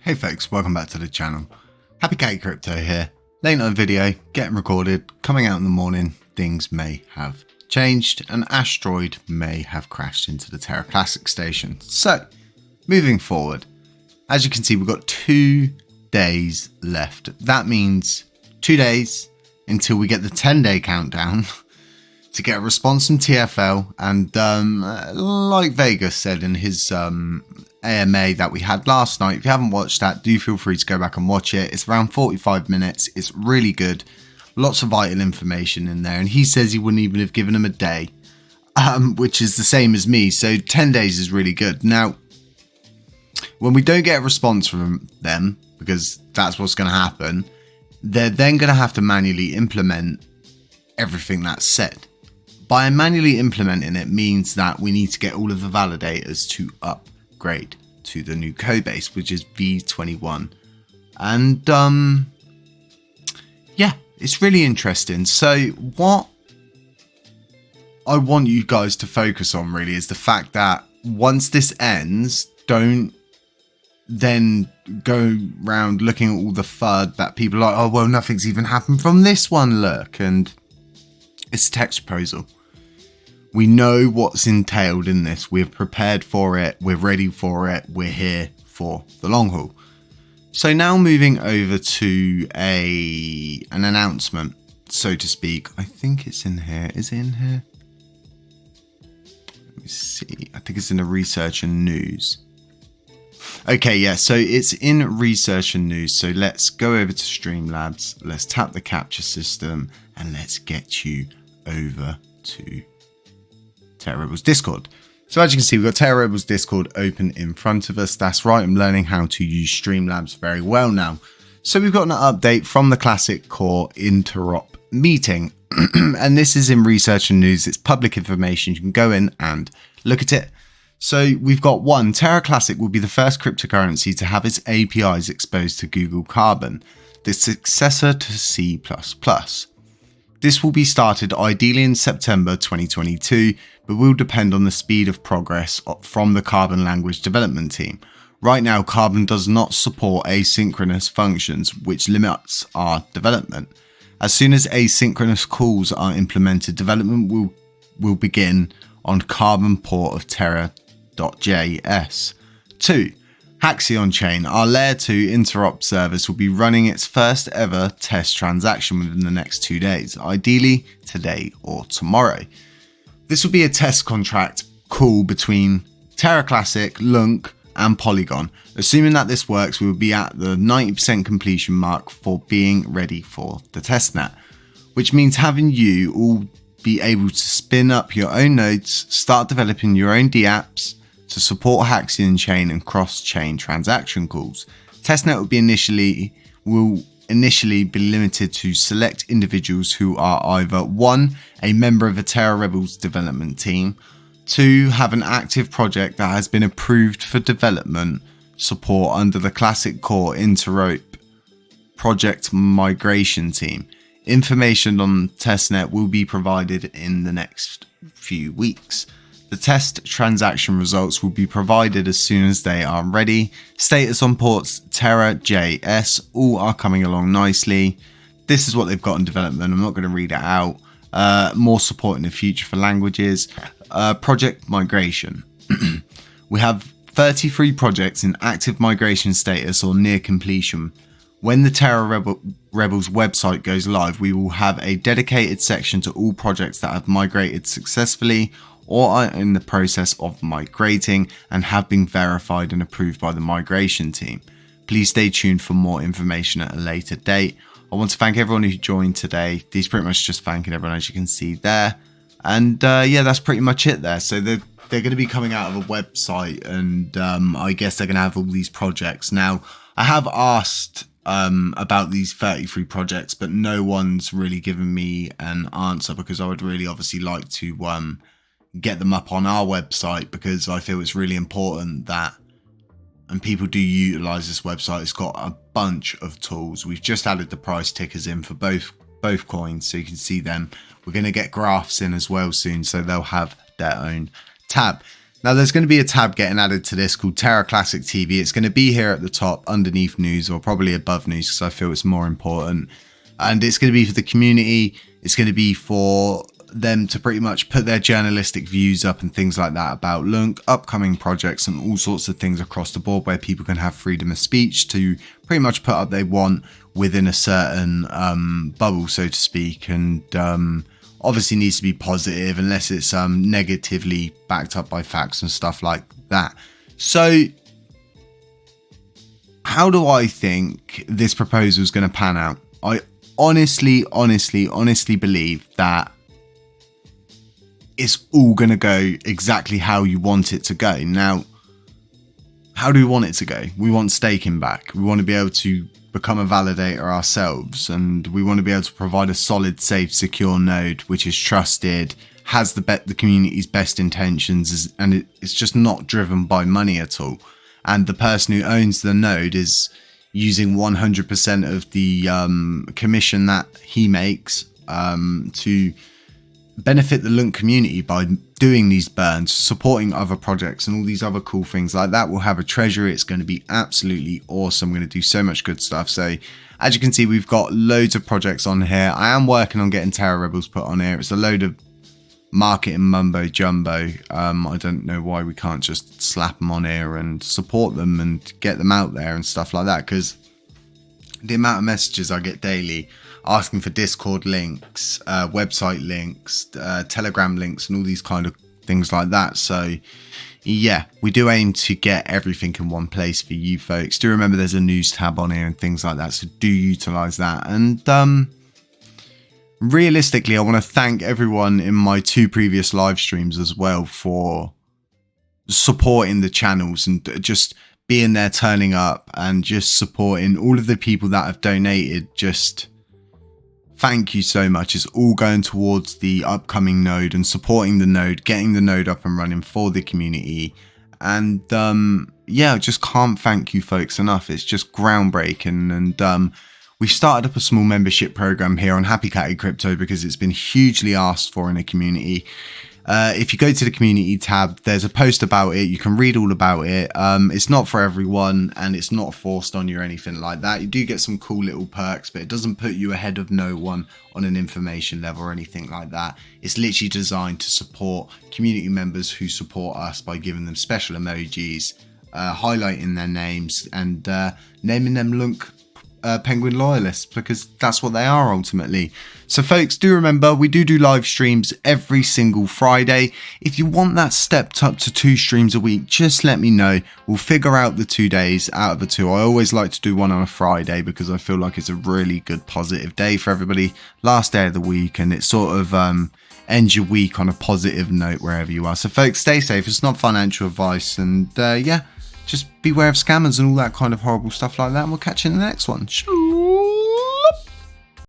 Hey folks, welcome back to the channel. Happy Cat Crypto here. Late night video, getting recorded, coming out in the morning. Things may have changed. An asteroid may have crashed into the Terra Classic station. So, moving forward, as you can see, we've got 2 days left. That means 2 days until we get the 10-day countdown to get a response from TFL. And like Vegas said in his AMA that we had last night, if you haven't watched that, do feel free to go back and watch it. It's around 45 minutes. It's really good. Lots of vital information in there. And he says he wouldn't even have given him a day, which is the same as me. So 10 days is really good. Now, when we don't get a response from them, because that's what's going to happen, they're then going to have to manually implement everything that's said. By manually implementing it means that we need to get all of the validators to upgrade to the new code base, which is V21. And yeah, it's really interesting. So what I want you guys to focus on really is the fact that once this ends, don't then go around looking at all the FUD that people are like, oh well, nothing's even happened from this one, look. And it's a text proposal. We know what's entailed in this. We're prepared for it. We're ready for it. We're here for the long haul. So now moving over to an announcement, so to speak. I think it's in here. Is it in here? Let me see. I think it's in the research and news. Okay, yeah, so it's in research and news. So let's go over to Streamlabs. Let's tap the capture system and let's get you over to Terra Rebels Discord. So as you can see, we've got Terra Rebels Discord open in front of us. That's right, I'm learning how to use Streamlabs very well now. So we've got an update from the Classic Core Interop meeting. And this is in research and news. It's public information. You can go in and look at it. So we've got one, Terra Classic will be the first cryptocurrency to have its APIs exposed to Google Carbon, the successor to C++. This will be started ideally in September 2022, but will depend on the speed of progress from the Carbon language development team. Right now, Carbon does not support asynchronous functions, which limits our development. As soon as asynchronous calls are implemented, development will begin on Carbon port of Terra.js. 2. Haxion Chain, our layer 2 interop service, will be running its first ever test transaction within the next 2 days, ideally today or tomorrow. This will be a test contract call between Terra Classic, Lunc and Polygon. Assuming that this works, we will be at the 90% completion mark for being ready for the testnet, which means having you all be able to spin up your own nodes, start developing your own dApps to support Haxion Chain and cross-chain transaction calls. Testnet will initially be limited to select individuals who are either 1. A member of a Terra Rebels development team, 2. Have an active project that has been approved for development support under the Classic Core Interop project migration team. Information on testnet will be provided in the next few weeks. The test transaction results will be provided as soon as they are ready. Status on ports Terra.js, all are coming along nicely. This is what they've got in development. I'm not going to read it out. More support in the future for languages. Project migration. We have 33 projects in active migration status or near completion. When the Terra Rebels website goes live, we will have a dedicated section to all projects that have migrated successfully or are in the process of migrating and have been verified and approved by the migration team. Please stay tuned for more information at a later date. I want to thank everyone who joined today. These pretty much just thanking everyone, as you can see there. And yeah, that's pretty much it there. So they're going to be coming out of a website, and I guess they're going to have all these projects. Now, I have asked about these 33 projects, but no one's really given me an answer, because I would really obviously like to get them up on our website, because I feel it's really important that, and people do utilize this website. It's got a bunch of tools. We've just added the price tickers in for both coins, so you can see them. We're going to get graphs in as well soon, so they'll have their own tab. Now there's going to be a tab getting added to this called LUNACLASSIC TV. It's going to be here at the top underneath news, or probably above news, because I feel it's more important. And it's going to be for the community. It's going to be for them to pretty much put their journalistic views up and things like that about Lunc, upcoming projects and all sorts of things across the board, where people can have freedom of speech to pretty much put up they want within a certain bubble, so to speak. And obviously needs to be positive unless it's negatively backed up by facts and stuff like that. So how do I think this proposal is going to pan out? I honestly believe that it's all going to go exactly how you want it to go. Now, how do we want it to go? We want staking back. We want to be able to become a validator ourselves, and we want to be able to provide a solid, safe, secure node which is trusted, has the community's best intentions, and it's just not driven by money at all. And the person who owns the node is using 100% of the commission that he makes to benefit the Lunc community by doing these burns, supporting other projects and all these other cool things like that. We'll have a treasury. It's going to be absolutely awesome. We're going to do so much good stuff. So as you can see, we've got loads of projects on here. I am working on getting Terra Rebels put on here. It's a load of marketing mumbo jumbo. I don't know why we can't just slap them on here and support them and get them out there and stuff like that, because the amount of messages I get daily asking for Discord links, website links, Telegram links, and all these kind of things like that. So yeah, we do aim to get everything in one place for you folks. Do remember there's a news tab on here and things like that, so do utilize that. And realistically, I want to thank everyone in my 2 previous live streams as well for supporting the channels and just being there, turning up, and just supporting all of the people that have donated. Just thank you so much. It's all going towards the upcoming node and supporting the node, getting the node up and running for the community. And yeah, I just can't thank you folks enough. It's just groundbreaking. And we've started up a small membership program here on Happy Catty Crypto because it's been hugely asked for in the community. If you go to the community tab, there's a post about it. You can read all about it. It's not for everyone, and it's not forced on you or anything like that. You do get some cool little perks, but it doesn't put you ahead of no one on an information level or anything like that. It's literally designed to support community members who support us by giving them special emojis, highlighting their names, and naming them LUNCPenguin loyalists, because that's what they are ultimately. So folks, do remember, we do live streams every single Friday. If you want that stepped up to 2 streams a week, just let me know. We'll figure out the 2 days out of the 2. I always like to do one on a Friday because I feel like it's a really good positive day for everybody. Last day of the week, and it sort of ends your week on a positive note wherever you are. So folks, stay safe. It's not financial advice, and yeah, just beware of scammers and all that kind of horrible stuff like that, and we'll catch you in the next one. Shoo.